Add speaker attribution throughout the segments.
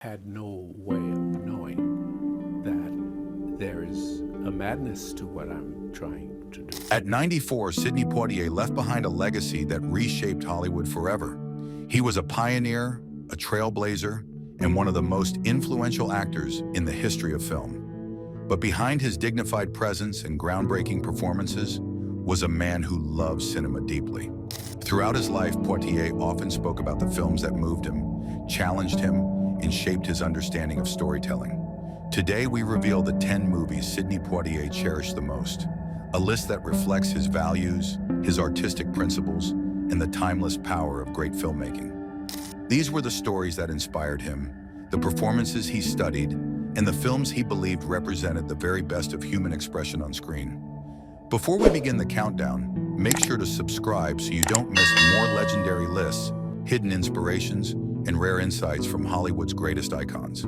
Speaker 1: had no way of knowing that there is a madness to what I'm trying to do.
Speaker 2: At 94, Sidney Poitier left behind a legacy that reshaped Hollywood forever. He was a pioneer, a trailblazer, and one of the most influential actors in the history of film. But behind his dignified presence and groundbreaking performances was a man who loved cinema deeply. Throughout his life, Poitier often spoke about the films that moved him, challenged him, and shaped his understanding of storytelling. Today, we reveal the 10 movies Sidney Poitier cherished the most, a list that reflects his values, his artistic principles, and the timeless power of great filmmaking. These were the stories that inspired him, the performances he studied, and the films he believed represented the very best of human expression on screen. Before we begin the countdown, make sure to subscribe so you don't miss more legendary lists, hidden inspirations, and rare insights from Hollywood's greatest icons.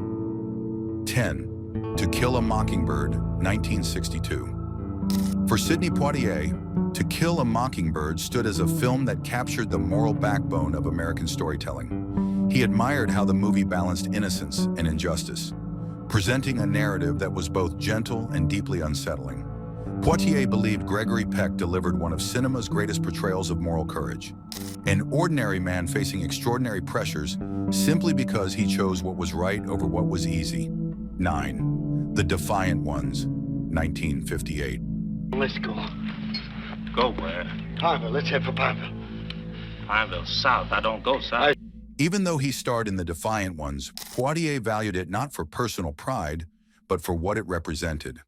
Speaker 2: 10. To Kill a Mockingbird, 1962. For Sidney Poitier, To Kill a Mockingbird stood as a film that captured the moral backbone of American storytelling. He admired how the movie balanced innocence and injustice, presenting a narrative that was both gentle and deeply unsettling. Poitier believed Gregory Peck delivered one of cinema's greatest portrayals of moral courage, an ordinary man facing extraordinary pressures simply because he chose what was right over what was easy. 9. The Defiant Ones, 1958.
Speaker 3: Let's go.
Speaker 4: Go where?
Speaker 3: Pineville. Let's head for Pineville.
Speaker 4: Pineville south. I don't go south.
Speaker 2: Even though he starred in The Defiant Ones, Poitier valued it not for personal pride, but for what it represented.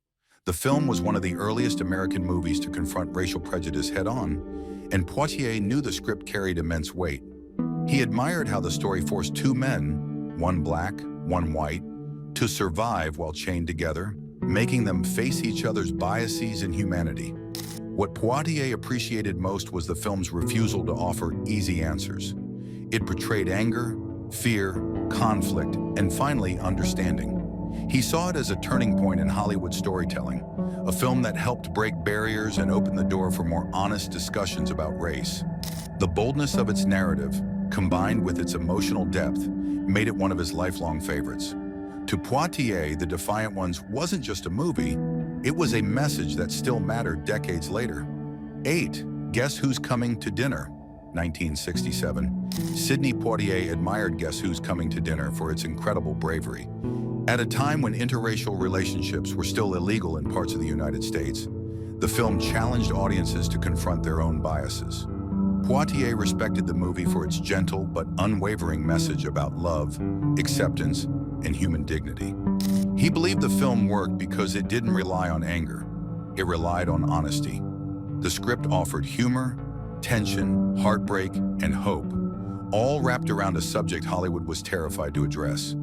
Speaker 2: The film was one of the earliest American movies to confront racial prejudice head-on, and Poitier knew the script carried immense weight. He admired how the story forced two men, one black, one white, to survive while chained together, making them face each other's biases and humanity. What Poitier appreciated most was the film's refusal to offer easy answers. It portrayed anger, fear, conflict, and finally, understanding. He saw it as a turning point in Hollywood storytelling, a film that helped break barriers and open the door for more honest discussions about race. The boldness of its narrative, combined with its emotional depth, made it one of his lifelong favorites. To Poitier, The Defiant Ones wasn't just a movie, it was a message that still mattered decades later. 8. Guess Who's Coming to Dinner, 1967. Sidney Poitier admired Guess Who's Coming to Dinner for its incredible bravery. At a time when interracial relationships were still illegal in parts of the United States, the film challenged audiences to confront their own biases. Poitier respected the movie for its gentle but unwavering message about love, acceptance, and human dignity. He believed the film worked because it didn't rely on anger. It relied on honesty. The script offered humor, tension, heartbreak, and hope, all wrapped around a subject Hollywood was terrified to address.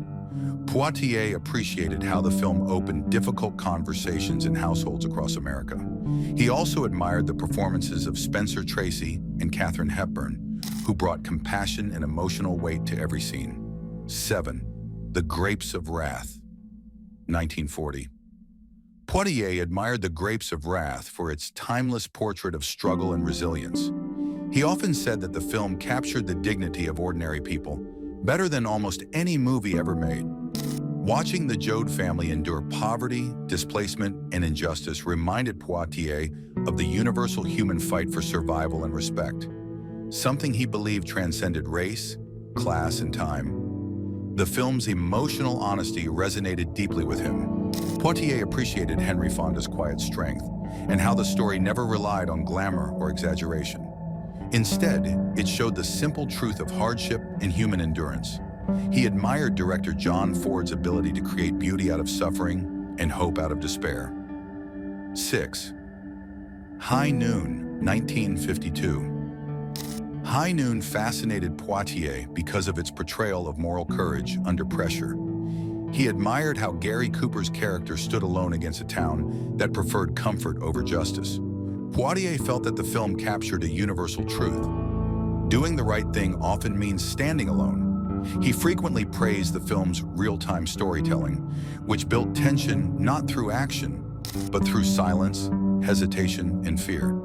Speaker 2: Poitier appreciated how the film opened difficult conversations in households across America. He also admired the performances of Spencer Tracy and Katharine Hepburn, who brought compassion and emotional weight to every scene. 7. The Grapes of Wrath, 1940. Poitier admired The Grapes of Wrath for its timeless portrait of struggle and resilience. He often said that the film captured the dignity of ordinary people better than almost any movie ever made. Watching the Joad family endure poverty, displacement, and injustice reminded Poitier of the universal human fight for survival and respect, something he believed transcended race, class, and time. The film's emotional honesty resonated deeply with him. Poitier appreciated Henry Fonda's quiet strength and how the story never relied on glamour or exaggeration. Instead, it showed the simple truth of hardship and human endurance. He admired director John Ford's ability to create beauty out of suffering and hope out of despair. 6. High Noon, 1952. High Noon fascinated Poitier because of its portrayal of moral courage under pressure. He admired how Gary Cooper's character stood alone against a town that preferred comfort over justice. Poitier felt that the film captured a universal truth. Doing the right thing often means standing alone. He frequently praised the film's real-time storytelling, which built tension not through action, but through silence, hesitation, and fear.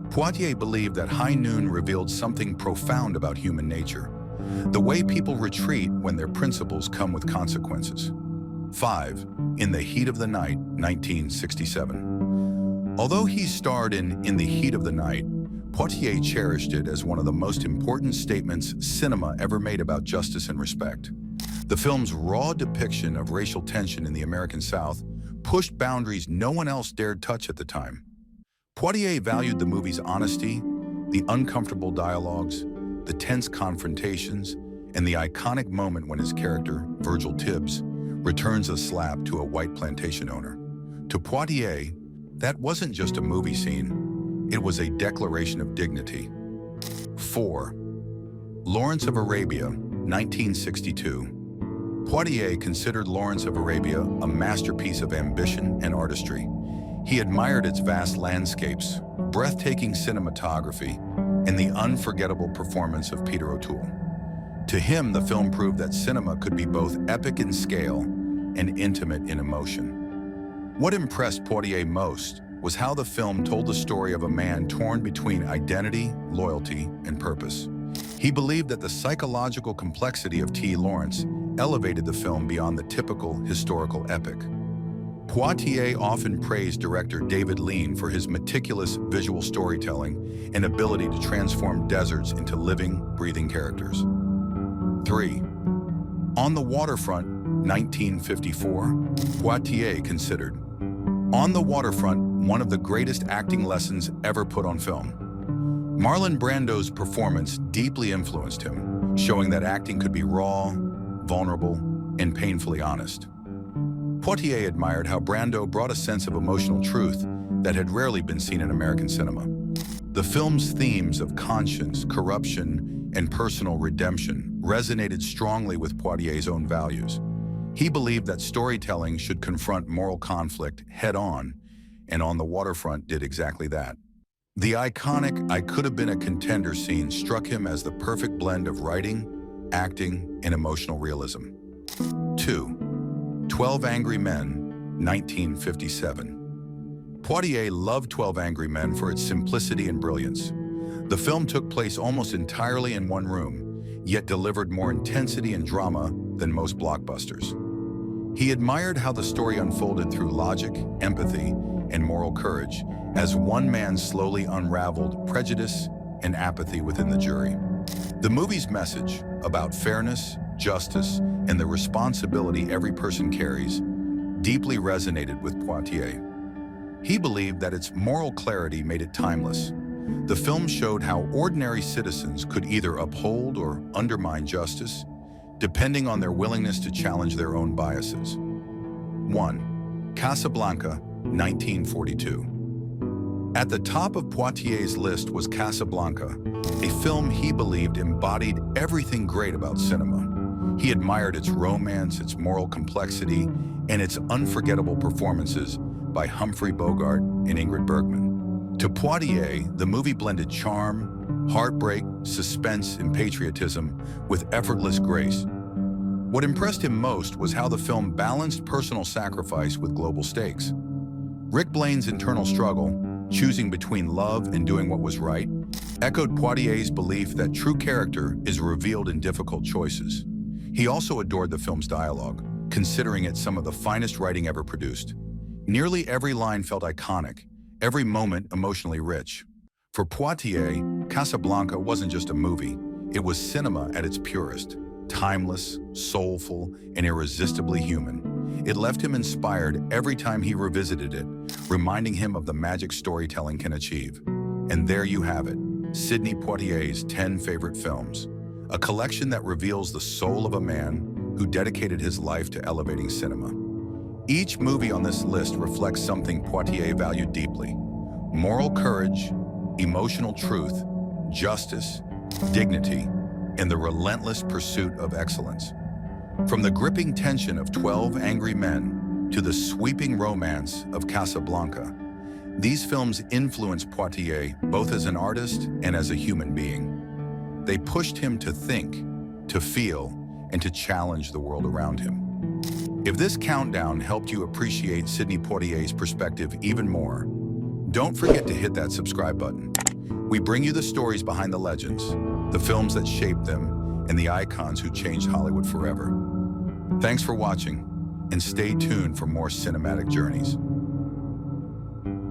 Speaker 2: Poitier believed that High Noon revealed something profound about human nature, The way people retreat when their principles come with consequences. 5. In the Heat of the Night, 1967. Although he starred in the Heat of the Night, Poitier cherished it as one of the most important statements cinema ever made about justice and respect. The film's raw depiction of racial tension in the American South pushed boundaries no one else dared touch at the time. Poitier valued the movie's honesty, the uncomfortable dialogues, the tense confrontations, and the iconic moment when his character, Virgil Tibbs, returns a slap to a white plantation owner. To Poitier, that wasn't just a movie scene, it was a declaration of dignity. 4. Lawrence of Arabia, 1962. Poitier considered Lawrence of Arabia a masterpiece of ambition and artistry. He admired its vast landscapes, breathtaking cinematography, and the unforgettable performance of Peter O'Toole. To him, the film proved that cinema could be both epic in scale and intimate in emotion. What impressed Poitier most was how the film told the story of a man torn between identity, loyalty, and purpose. He believed that the psychological complexity of T. Lawrence elevated the film beyond the typical historical epic. Poitier often praised director David Lean for his meticulous visual storytelling and ability to transform deserts into living, breathing characters. 3. On the Waterfront, 1954, Poitier considered On the Waterfront one of the greatest acting lessons ever put on film. Marlon Brando's performance deeply influenced him, showing that acting could be raw, vulnerable, and painfully honest. Poitier admired how Brando brought a sense of emotional truth that had rarely been seen in American cinema. The film's themes of conscience, corruption, and personal redemption resonated strongly with Poitier's own values. He believed that storytelling should confront moral conflict head-on, and On the Waterfront did exactly that. The iconic "I could have been a contender" scene struck him as the perfect blend of writing, acting, and emotional realism. 2. 12 Angry Men, 1957. Poitier loved 12 Angry Men for its simplicity and brilliance. The film took place almost entirely in one room, yet delivered more intensity and drama than most blockbusters. He admired how the story unfolded through logic, empathy, and moral courage, as one man slowly unraveled prejudice and apathy within the jury. The movie's message about fairness, justice, and the responsibility every person carries deeply resonated with Poitier. He believed that its moral clarity made it timeless. The film showed how ordinary citizens could either uphold or undermine justice, depending on their willingness to challenge their own biases. 1. Casablanca, 1942. At the top of Poitier's list was Casablanca, a film he believed embodied everything great about cinema. He admired its romance, its moral complexity, and its unforgettable performances by Humphrey Bogart and Ingrid Bergman. To Poitier, the movie blended charm, heartbreak, suspense, and patriotism with effortless grace. What impressed him most was how the film balanced personal sacrifice with global stakes. Rick Blaine's internal struggle, choosing between love and doing what was right, echoed Poitier's belief that true character is revealed in difficult choices. He also adored the film's dialogue, considering it some of the finest writing ever produced. Nearly every line felt iconic, every moment emotionally rich. For Poitier, Casablanca wasn't just a movie, it was cinema at its purest, timeless, soulful, and irresistibly human. It left him inspired every time he revisited it, reminding him of the magic storytelling can achieve. And there you have it, Sidney Poitier's 10 favorite films, a collection that reveals the soul of a man who dedicated his life to elevating cinema. Each movie on this list reflects something Poitier valued deeply: moral courage, emotional truth, justice, dignity, and the relentless pursuit of excellence. From the gripping tension of 12 Angry Men to the sweeping romance of Casablanca, these films influenced Poitier both as an artist and as a human being. They pushed him to think, to feel, and to challenge the world around him. If this countdown helped you appreciate Sidney Poitier's perspective even more, don't forget to hit that subscribe button. We bring you the stories behind the legends, the films that shaped them, and the icons who changed Hollywood forever. Thanks for watching, and stay tuned for more cinematic journeys.